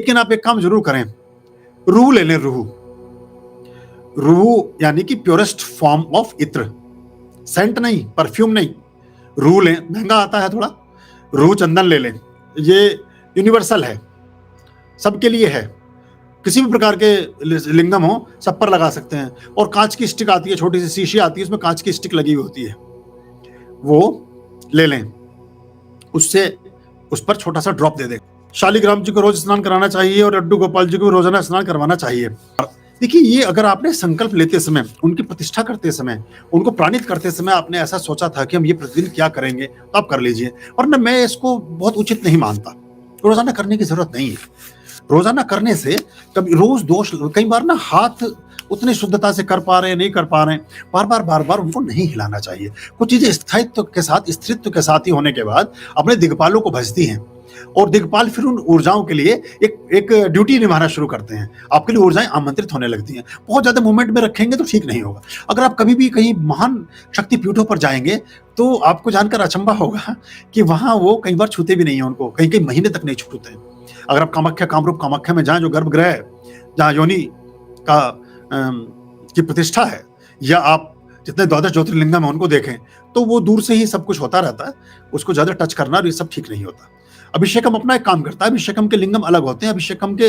लेकिन आप एक काम जरूर करें, रूह ले लें। रूह यानी कि प्योरेस्ट फॉर्म ऑफ इत्र, सेंट नहीं, परफ्यूम नहीं, रूह लें। महंगा आता है थोड़ा। रूह चंदन ले लें, ये यूनिवर्सल है, सबके लिए है। किसी भी प्रकार के लिंगम हो सब पर लगा सकते हैं। और कांच की स्टिक आती है, छोटी सी शीशी आती है, उसमें कांच की स्टिक लगी हुई होती है, वो ले लें। उससे उस पर छोटा सा ड्रॉप दे दें। शालिग्राम जी को रोज स्नान कराना चाहिए और लड्डू गोपाल जी को रोजाना स्नान करवाना चाहिए। देखिए, ये अगर आपने संकल्प लेते समय, उनकी प्रतिष्ठा करते समय, उनको प्राणित करते समय आपने ऐसा सोचा था कि हम ये प्रतिदिन क्या करेंगे, तो आप कर लीजिए। वरना मैं इसको बहुत उचित नहीं मानता। रोजाना करने की जरूरत नहीं है। रोजाना करने से कभी रोज दोष, कई बार ना हाथ उतनी शुद्धता से कर पा रहे हैं, नहीं कर पा रहे हैं, बार बार उनको नहीं हिलाना चाहिए। कुछ चीजें स्थायित्व के साथ, स्थिरत्व के साथ ही होने के बाद अपने दिग्पालों को भजती हैं, और दिग्पाल फिर उन ऊर्जाओं के लिए एक ड्यूटी निभाना शुरू करते हैं। आपके लिए ऊर्जाएं आमंत्रित होने लगती हैं। बहुत ज्यादा मूवमेंट में रखेंगे तो ठीक नहीं होगा। अगर आप कभी भी कहीं महान शक्तिपीठों पर जाएंगे तो आपको जानकर अचंभा होगा कि वहां वो कई बार छूते भी नहीं है उनको, कई कई महीने तक नहीं छूते हैं। अगर आप कामाख्या, कामरूप कामाख्या में जाएं, जो गर्भगृह है, जहाँ योनि का की प्रतिष्ठा है, या आप जितने द्वादश ज्योतिर्लिंगम है उनको देखें, तो वो दूर से ही सब कुछ होता रहता है। उसको ज्यादा टच करना और ये सब ठीक नहीं होता। अभिषेकम अपना एक काम करता है। अभिषेकम के लिंगम अलग होते हैं, अभिषेकम के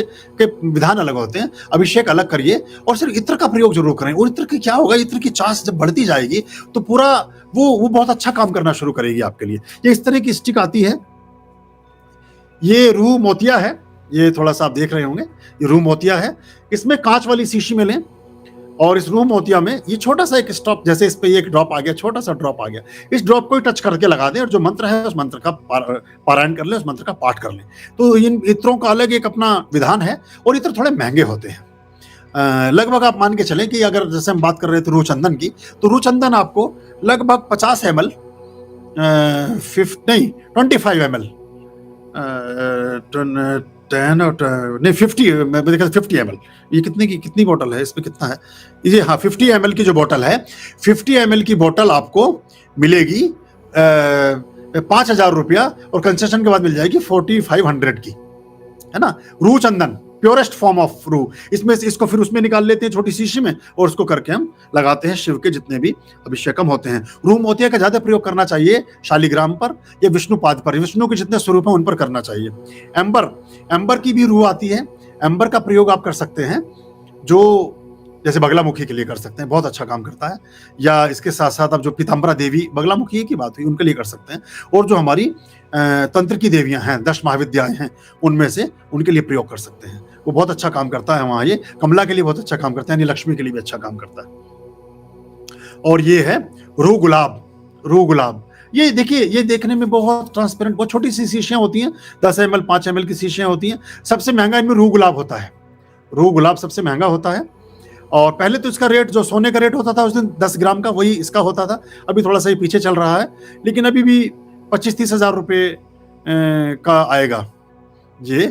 विधान अलग होते हैं। अभिषेक अलग करिए और सिर्फ इत्र का प्रयोग जरूर करें। और इत्र की क्या होगा, इत्र की चास जब बढ़ती जाएगी तो पूरा वो बहुत अच्छा काम करना शुरू करेगी आपके लिए। ये इस तरह की स्टिक आती है, ये रूह मोतिया है, ये थोड़ा सा आप देख रहे होंगे, ये रूह मोतिया है। इसमें कांच वाली शीशी में लें, और इस रूह मोतिया में ये छोटा सा एक स्टॉप, जैसे इस पे एक ड्रॉप आ गया, छोटा सा ड्रॉप आ गया, इस ड्रॉप को ही टच करके लगा दें, और जो मंत्र है उस मंत्र का पारायण कर लें, उस मंत्र का पाठ कर लें। तो इन इत्रों का अलग एक अपना विधान है, और इत्र थोड़े महंगे होते हैं। लगभग आप मान के चलें कि अगर जैसे हम बात कर रहे थे रूह चंदन की, तो रूह चंदन आपको लगभग 50 ml, 25 ml, 50 ml। ये कितनी बोतल है, इसमें कितना है ये? हाँ, 50 ml की जो बोतल है, 50 ml की बोतल आपको मिलेगी 5,000 रुपया, और कंसेशन के बाद मिल जाएगी 4,500 की, है ना। रूह चंदन प्योरेस्ट फॉर्म ऑफ रूह। इसमें से इसको फिर उसमें निकाल लेते हैं छोटी शीशी में, और उसको करके हम लगाते हैं शिव के जितने भी अभिषेकम होते हैं। रूह मोतिया का ज्यादा प्रयोग करना चाहिए शालिग्राम पर या विष्णुपाद पर, विष्णु के जितने स्वरूप हैं उन पर करना चाहिए। एम्बर की भी रूह आती है। एम्बर का प्रयोग आप कर सकते हैं, जो जैसे बगलामुखी के लिए कर सकते हैं, बहुत अच्छा काम करता है। या इसके साथ साथ आप जो पीताम्बरा देवी, बगलामुखी की बात हुई, उनके लिए कर सकते हैं। और जो हमारी तंत्र की देवियां हैं, 10 महाविद्याएं हैं, उनमें से उनके लिए प्रयोग कर सकते हैं। वो बहुत अच्छा काम करता है वहां। ये कमला के लिए बहुत अच्छा काम करता है, यानी लक्ष्मी के लिए भी अच्छा काम करता है। और ये है रूह गुलाब। ये देखिए, ये देखने में बहुत ट्रांसपेरेंट, बहुत छोटी सी शीशियां होती हैं, 10 ml 5 ml की शीशियां होती हैं। सबसे महंगा इनमें रूह गुलाब होता है। रूह गुलाब सबसे महंगा होता है। और पहले तो इसका रेट, जो सोने का रेट होता था उस दिन 10 ग्राम का, वही इसका होता था। अभी थोड़ा सा ही पीछे चल रहा है, लेकिन अभी भी 25-30 हजार रुपये का आएगा ये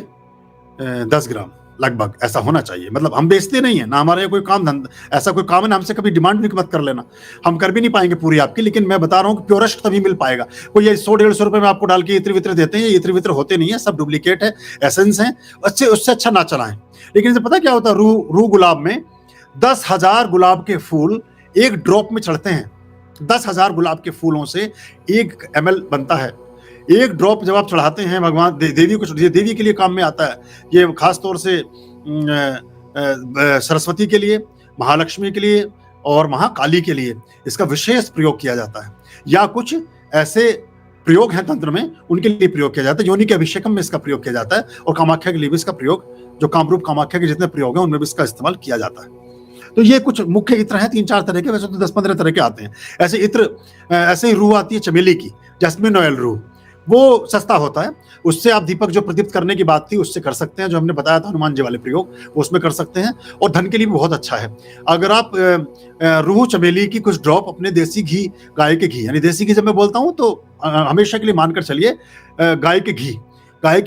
10 ग्राम लगभग। ऐसा होना चाहिए। मतलब हम बेचते नहीं है ना, हमारे कोई काम धंधा, ऐसा कोई काम है ना, हमसे कभी डिमांड भी मत कर लेना, हम कर भी नहीं पाएंगे पूरी आपकी। लेकिन मैं बता रहा हूँ कि प्योरेस्ट तभी मिल पाएगा। कोई ये 100-150 रुपए में आपको डाल के इत्र वित्र देते हैं, ये इत्र वित्र होते नहीं है, सब डुप्लीकेट है, एसेंस है। अच्छे, उससे अच्छा ना चलाएं। लेकिन इसे पता क्या होता है, रूह गुलाब में 10,000 गुलाब के फूल एक ड्रॉप में चढ़ते हैं। 10,000 गुलाब के फूलों से 1 ml बनता है। एक ड्रॉप जब आप चढ़ाते हैं भगवान देवी को, ये देवी के लिए काम में आता है। ये खास तौर से सरस्वती के लिए, महालक्ष्मी के लिए और महाकाली के लिए इसका विशेष प्रयोग किया जाता है। या कुछ ऐसे प्रयोग हैं तंत्र में, उनके लिए प्रयोग किया जाता है। योनि के अभिषेकम में इसका प्रयोग किया जाता है, और कामाख्या के लिए भी इसका प्रयोग, जो कामरूप कामाख्या के जितने प्रयोग हैं उनमें भी इसका इस्तेमाल किया जाता है। तो ये कुछ मुख्य इत्र हैं, 3-4 तरह के, वैसे तो 10-15 तरह के आते हैं। ऐसे इत्र, ऐसे ही रूह आती है चमेली की, जैस्मिन ऑयल रूह, वो सस्ता होता है। उससे आप दीपक जो प्रदीप्त करने की बात थी उससे कर सकते हैं, जो हमने बताया था हनुमान जी वाले प्रयोग, वो उसमें कर सकते हैं। और धन के लिए भी बहुत अच्छा है। अगर आप रूह चमेली की कुछ ड्रॉप अपने देसी घी, गाय के घी, यानी देसी घी जब मैं बोलता हूँ तो हमेशा के लिए मानकर चलिए, गाय के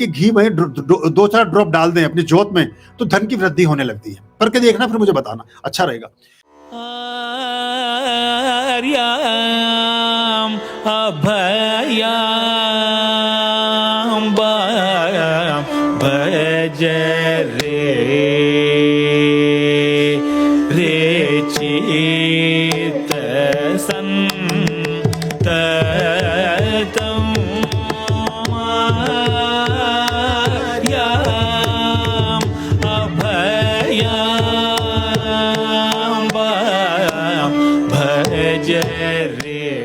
घी में 2-4 ड्रॉप डाल दें अपनी जोत में, तो धन की वृद्धि होने लगती है। करके देखना, फिर मुझे बताना, अच्छा रहेगा। अभयाम भज रे रे चित्त संततं मायाम् अभयाम् भज रे